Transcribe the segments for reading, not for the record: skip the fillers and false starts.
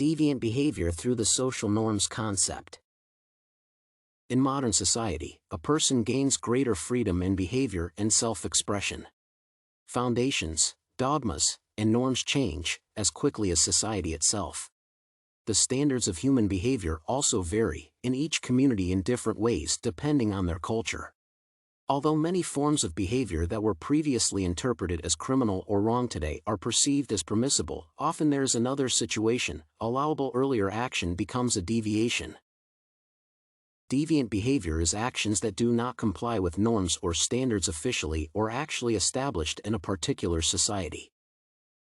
Deviant behavior through the social norms concept. In modern society, a person gains greater freedom in behavior and self-expression. Foundations, dogmas, and norms change as quickly as society itself. The standards of human behavior also vary in each community in different ways depending on their culture. Although many forms of behavior that were previously interpreted as criminal or wrong today are perceived as permissible, often there's another situation. Allowable earlier action becomes a deviation. Deviant behavior is actions that do not comply with norms or standards officially or actually established in a particular society.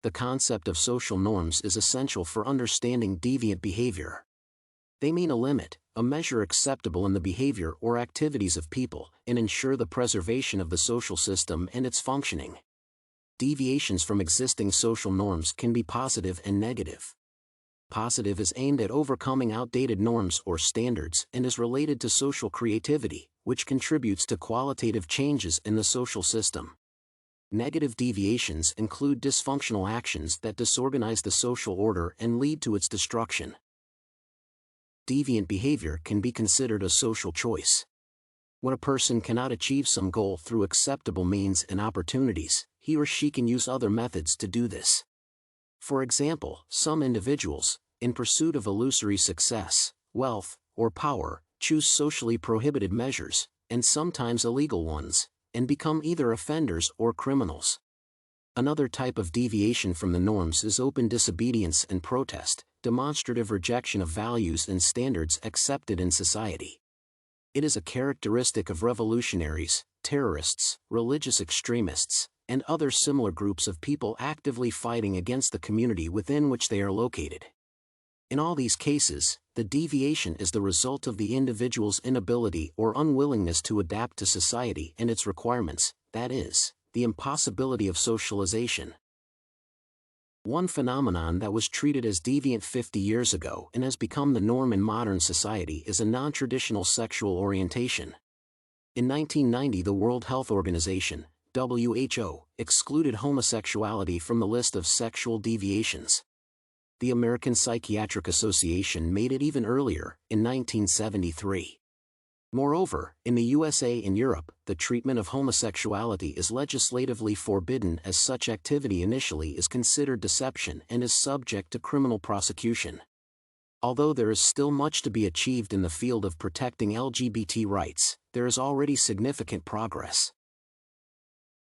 The concept of social norms is essential for understanding deviant behavior. They mean a limit, a measure acceptable in the behavior or activities of people, and ensure the preservation of the social system and its functioning. Deviations from existing social norms can be positive and negative. Positive is aimed at overcoming outdated norms or standards and is related to social creativity, which contributes to qualitative changes in the social system. Negative deviations include dysfunctional actions that disorganize the social order and lead to its destruction. Deviant behavior can be considered a social choice. When a person cannot achieve some goal through acceptable means and opportunities, he or she can use other methods to do this. For example, some individuals, in pursuit of illusory success, wealth, or power, choose socially prohibited measures, and sometimes illegal ones, and become either offenders or criminals. Another type of deviation from the norms is open disobedience and protest, demonstrative rejection of values and standards accepted in society. It is a characteristic of revolutionaries, terrorists, religious extremists, and other similar groups of people actively fighting against the community within which they are located. In all these cases, the deviation is the result of the individual's inability or unwillingness to adapt to society and its requirements, that is, the impossibility of socialization. One phenomenon that was treated as deviant 50 years ago and has become the norm in modern society is a non-traditional sexual orientation. In 1990, the World Health Organization, WHO, excluded homosexuality from the list of sexual deviations. The American Psychiatric Association made it even earlier, in 1973. Moreover, in the USA and Europe, the treatment of homosexuality is legislatively forbidden as such activity initially is considered deception and is subject to criminal prosecution. Although there is still much to be achieved in the field of protecting LGBT rights, there is already significant progress.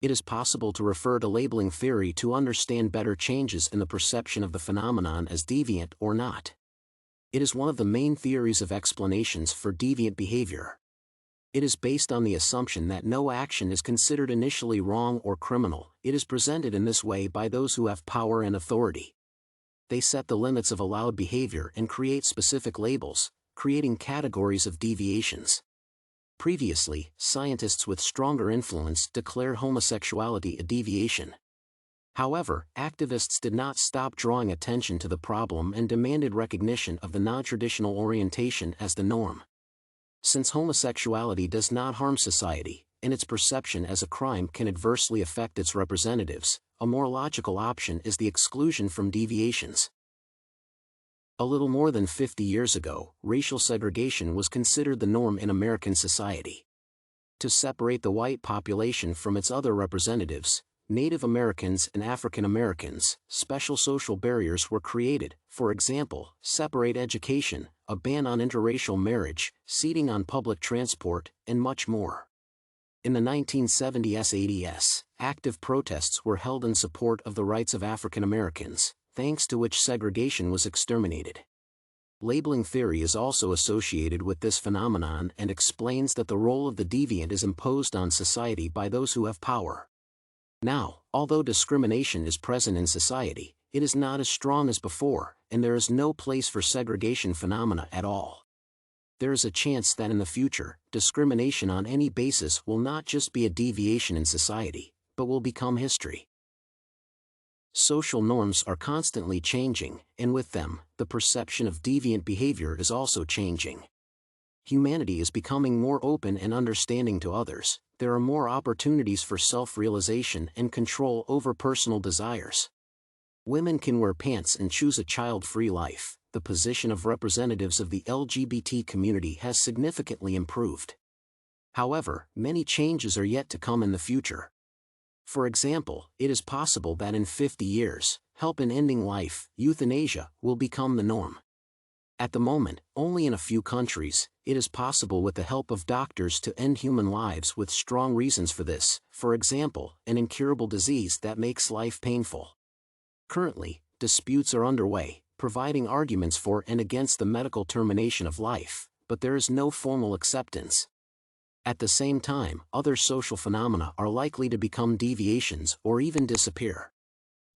It is possible to refer to labeling theory to understand better changes in the perception of the phenomenon as deviant or not. It is one of the main theories of explanations for deviant behavior. It is based on the assumption that no action is considered initially wrong or criminal. It is presented in this way by those who have power and authority. They set the limits of allowed behavior and create specific labels, creating categories of deviations. Previously, scientists with stronger influence declared homosexuality a deviation. However, activists did not stop drawing attention to the problem and demanded recognition of the non-traditional orientation as the norm. Since homosexuality does not harm society, and its perception as a crime can adversely affect its representatives, a more logical option is the exclusion from deviations. A little more than 50 years ago, racial segregation was considered the norm in American society. To separate the white population from its other representatives, Native Americans and African Americans, special social barriers were created, for example, separate education, a ban on interracial marriage, seating on public transport, and much more. In the 1970s ADS, active protests were held in support of the rights of African Americans, thanks to which segregation was exterminated. Labeling theory is also associated with this phenomenon and explains that the role of the deviant is imposed on society by those who have power. Now, although discrimination is present in society, it is not as strong as before, and there is no place for segregation phenomena at all. There is a chance that in the future, discrimination on any basis will not just be a deviation in society, but will become history. Social norms are constantly changing, and with them, the perception of deviant behavior is also changing. Humanity is becoming more open and understanding to others. There are more opportunities for self-realization and control over personal desires. Women can wear pants and choose a child-free life. the position of representatives of the LGBT community has significantly improved. However, many changes are yet to come in the future. For example, it is possible that in 50 years, help in ending life, euthanasia, will become the norm. At the moment, only in a few countries, it is possible with the help of doctors to end human lives with strong reasons for this, for example, an incurable disease that makes life painful. Currently, disputes are underway, providing arguments for and against the medical termination of life, but there is no formal acceptance. At the same time, other social phenomena are likely to become deviations or even disappear.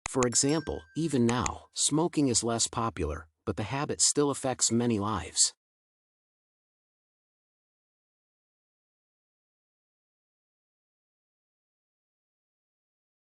For example, even now, smoking is less popular, but the habit still affects many lives.